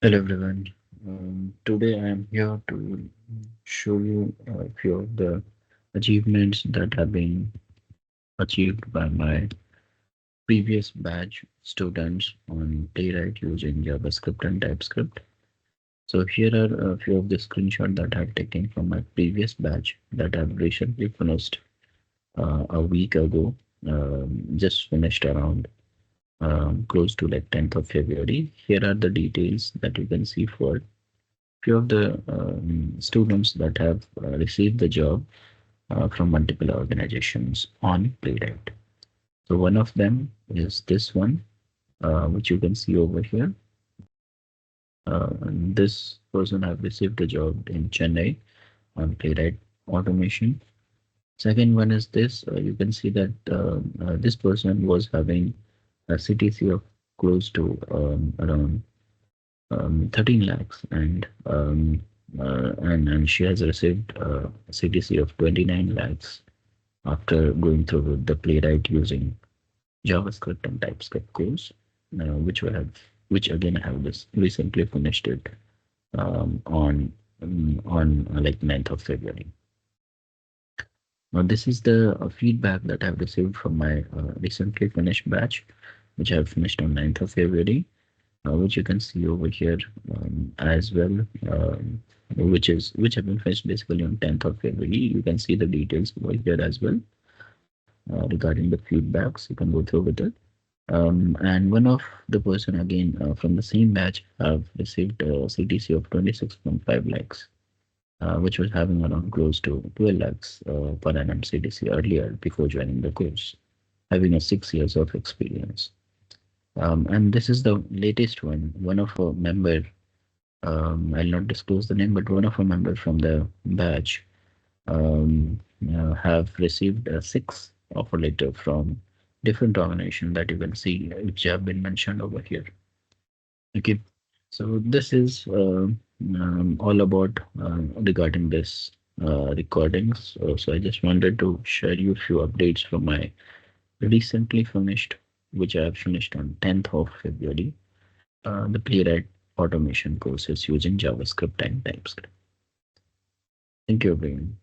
Hello everyone. Today I am here to show you a few of the achievements that have been achieved by my previous batch students on Playwright using JavaScript and TypeScript. So here are a few of the screenshots that I've taken from my previous batch that I've recently finished a week ago. Just finished around close to like 10th of February. Here are the details that you can see for few of the students that have received the job from multiple organizations on Playwright. So one of them is this one, which you can see over here. This person have received a job in Chennai on Playwright automation. Second one is this. You can see that this person was having a CTC of close to around 13 lakhs and she has received a CTC of 29 lakhs after going through the Playwright using JavaScript and TypeScript course, which again I have just recently finished it on like 9th of February. Now this is the feedback that I've received from my recently finished batch, which I've finished on 9th of February. Which you can see over here as well, which have been fetched basically on 10th of February. You can see the details over here as well regarding the feedbacks. You can go through with it. And one of the person again from the same batch have received a CTC of 26.5 lakhs, which was having around close to 12 lakhs per annum CTC earlier before joining the course, having a 6 years of experience. And this is the latest one. One of a member, I'll not disclose the name, but one of a member from the batch have received a six offer letter from different organizations that you can see, which have been mentioned over here. Okay, so this is all about regarding this recordings. So I just wanted to share you a few updates from my recently finished, which I have finished on 10th of February, the Playwright automation courses using JavaScript and TypeScript. Thank you, everyone.